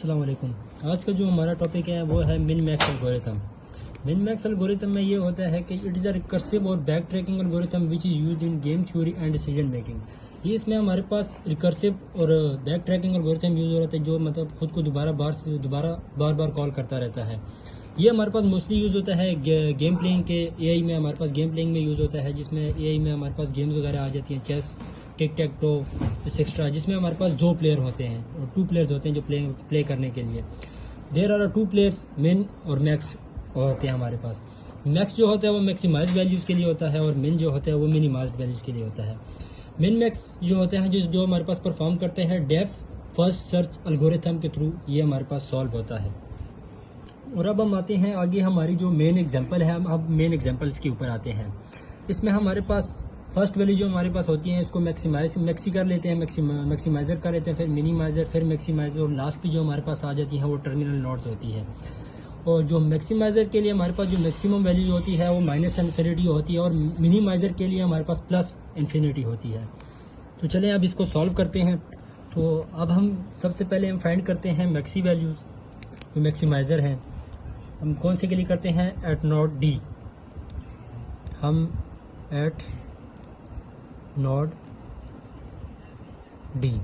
अस्सलाम वालेकुम। आज का जो हमारा टॉपिक है वो है min max algorithm. Min max algorithm में ये होता है कि इट इज़ अ रिकर्सिव और back tracking algorithm which is used in game theory and decision making. ये इसमें हमारे पास रिकर्सिव और बैक ट्रैकिंग एल्गोरिथम यूज हो रहा है जो मतलब खुद को दोबारा बार बार कॉल करता रहता है। ये हमारे पास मोस्टली यूज़ होता है गेम प्लेइंग के एआई में। हमारे पास गेम प्लेइंग में यूज़ होता है जिसमें एआई में हमारे पास गेम्स वगैरह आ जाती हैं, chess, tick tech to, etcetera, जिसमें हमारे पास 2 प्लेयर होते हैं और 2 प्लेयर्स होते हैं जो प्ले करने के लिए। देयर आर 2 प्लेयर्स, मिन और मैक्स होते हैं हमारे पास। मैक्स जो होता है वो मैक्सिमाइज वैल्यूज़ के लिए होता है और मिन जो होता है वो मिनिमाइज वैल्यूज़ के लिए होता है। मिन मैक्स जो होते हैं जो हमारे पास परफॉर्म करते हैं डेप्थ फर्स्ट सर्च एल्गोरिथम के थ्रू, ये हमारे पास सॉल्व होता है। और अब हम आते हैं आगे हमारी जो मेन एग्जांपल है, हम अब मेन एग्जांपल्स के ऊपर आते हैं। इसमें हमारे पास फर्स्ट वैल्यू जो हमारे पास होती है इसको मैक्सी कर लेते हैं, मैक्सिमाइज़र कर लेते हैं, फिर मिनिमाइज़र, फिर मैक्सिमाइज़र और लास्ट पे जो हमारे पास आ जाती है वो टर्मिनल नोड्स होती है। और जो मैक्सिमाइज़र के लिए हमारे पास जो मैक्सिमम वैल्यू होती है वो माइनस इन्फिनिटी होती है और मिनिमाइज़र के लिए हमारे पास प्लस इन्फिनिटी होती है। तो चलें अब इसको सॉल्व करते हैं। तो अब हम सबसे पहले हम फाइंड करते हैं मैक्सी वैल्यूज़ जो मैक्सिमाइज़र हैं। हम कौन से के लिए करते हैं? Eight node D. हम एट नोड डी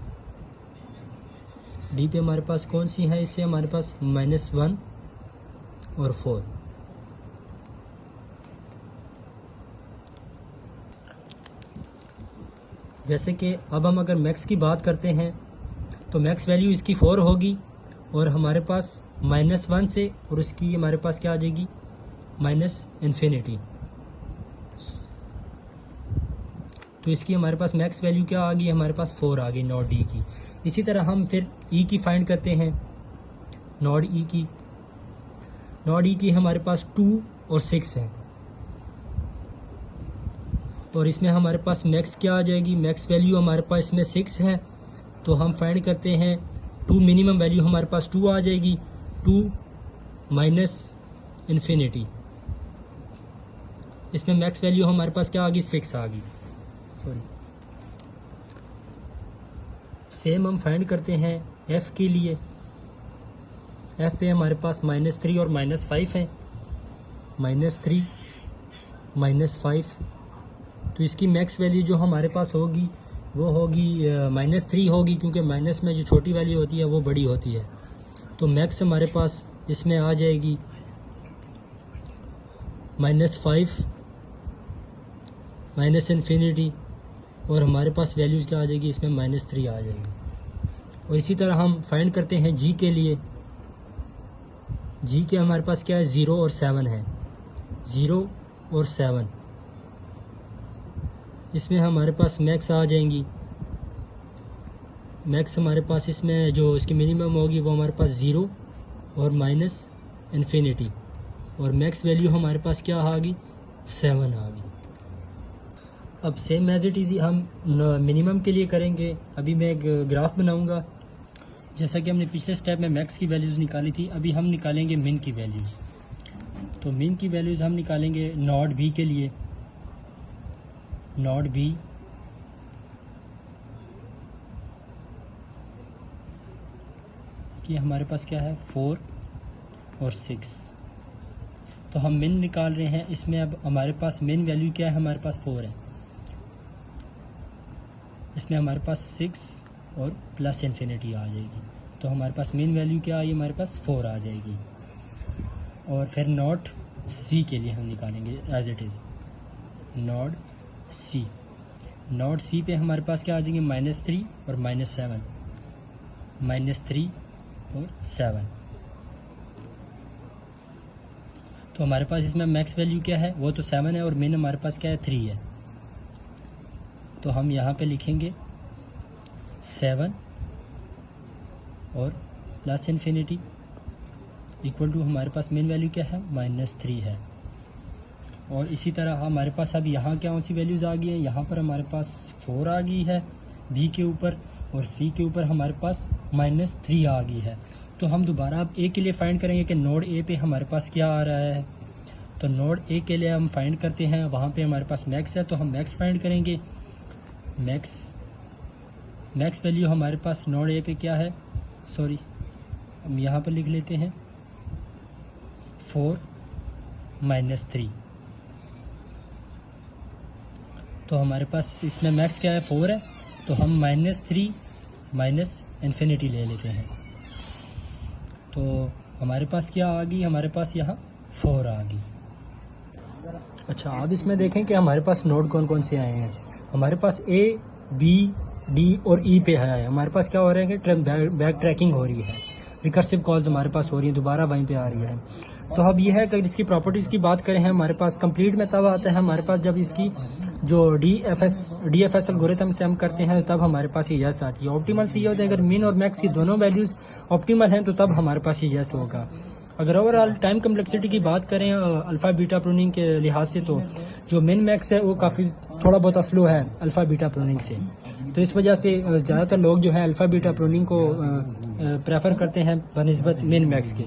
पे हमारे पास कौन सी है? इससे हमारे पास -1 और 4। जैसे कि अब हम अगर मैक्स की बात करते हैं तो मैक्स वैल्यू इसकी 4 होगी और हमारे पास -1 से और उसकी हमारे पास क्या आ जाएगी? Minus infinity. तो इसकी हमारे पास मैक्स वैल्यू क्या आ गई? हमारे पास 4 आ गई नोड डी की। इसी तरह हम फिर ई की फाइंड करते हैं, नोड ई की। नोड ई की हमारे पास 2 और 6 है और इसमें हमारे पास मैक्स क्या आ जाएगी? मैक्स वैल्यू हमारे पास इसमें 6 है तो हम फाइंड करते हैं 2 मिनिमम वैल्यू हमारे पास 2 आ जाएगी, 2 माइनस इन्फिनिटी। इसमें मैक्स वैल्यू हमारे पास क्या आ गई? 6 आ गई, सॉरी। सेम हम फाइंड करते हैं एफ के लिए। एफ पे हमारे पास -3 और -5 है, -3 -5। तो इसकी मैक्स वैल्यू जो हमारे पास होगी वो होगी -3 होगी, क्योंकि माइनस में जो छोटी वैल्यू होती है वो बड़ी होती है। तो मैक्स हमारे पास इसमें आ जाएगी -5 माइनस इन्फिनिटी और हमारे पास वैल्यूज़ क्या आ जाएगी? इसमें -3 आ जाएगी। और इसी तरह हम फाइंड करते हैं जी के लिए। जी के हमारे पास क्या है? 0 और 7 है, 0 और 7। इसमें हमारे पास मैक्स आ जाएंगी। मैक्स हमारे पास इसमें जो इसकी मिनिमम होगी वो हमारे पास 0 और माइनस इन्फिनिटी और मैक्स वैल्यू हमारे पास क्या आ गई? 7 आ गई। अब सेम एज इट इज़ हम मिनिमम के लिए करेंगे। अभी मैं एक ग्राफ बनाऊंगा। जैसा कि हमने पिछले स्टेप में मैक्स की वैल्यूज़ निकाली थी, अभी हम निकालेंगे मिन की वैल्यूज़। तो मिन की वैल्यूज़ हम निकालेंगे नोड बी के लिए। नोड बी कि हमारे पास क्या है? 4 और 6। तो हम मिन निकाल रहे हैं। इसमें अब हमारे पास मिन वैल्यू क्या है? हमारे पास 4 है। इसमें हमारे पास 6 और प्लस इन्फिनिटी आ जाएगी। तो हमारे पास मिन वैल्यू क्या आई? हमारे पास 4 आ जाएगी। और फिर नोड सी के लिए हम निकालेंगे as it is, node C. Node C पे हमारे पास क्या आ जाएंगे? -3 और -7, -3 और 7। तो हमारे पास इसमें मैक्स वैल्यू क्या है? वो तो 7 है और मिन हमारे पास क्या है? 3 है। तो हम यहाँ पे लिखेंगे 7 और प्लस इन्फिनिटी इक्वल टू हमारे पास मिन वैल्यू क्या है? -3 है। और इसी तरह हमारे पास अब यहाँ क्या सी वैल्यूज़ आ गई है? यहाँ पर हमारे पास 4 आ गई है बी के ऊपर और सी के ऊपर हमारे पास -3 आ गई है। तो हम दोबारा अब ए के लिए फाइंड करेंगे कि नोड ए पे हमारे पास क्या आ रहा है। तो नोड ए के लिए हम फाइंड करते हैं, वहाँ पे हमारे पास मैक्स है तो हम मैक्स फाइंड करेंगे। मैक्स वैल्यू हमारे पास नोड ए पे क्या है? सॉरी, हम यहाँ पर लिख लेते हैं 4 - 3। तो हमारे पास इसमें मैक्स क्या है, 4 है, तो हम -3 - ले लेते हैं। तो हमारे पास क्या आ गई, हमारे पास यहाँ 4 आ गई। अच्छा, अब इसमें देखें कि हमारे पास नोड कौन कौन से आए हैं। हमारे पास A, B, D और E पे है। हमारे पास क्या हो रहा है कि बैक ट्रैकिंग हो रही है, रिकर्सिव कॉल्स हमारे पास हो रही है, दोबारा वहीं पे आ रही है। तो अब ये है कि इसकी प्रॉपर्टीज़ की बात करें, हमारे पास कंप्लीट में तब आता है हमारे पास जब इसकी जो DFS एल्गोरिथम से हम करते हैं, तब हमारे पास ये यस आती है। ऑप्टिमल से ये होता है अगर मिन और मैक्स की दोनों वैल्यूज़ ऑप्टिमल हैं तो तब हमारे पास ये यस होगा। अगर ओवरऑल टाइम कम्प्लेक्सिटी की बात करें अल्फ़ा बीटा प्रूनिंग के लिहाज से, तो जो मिन मैक्स है वो काफ़ी थोड़ा बहुत स्लो है अल्फ़ा बीटा प्रूनिंग से। तो इस वजह से ज़्यादातर लोग जो है अल्फ़ा बीटा प्रूनिंग को प्रेफर करते हैं बनिस्बत मिन मैक्स के।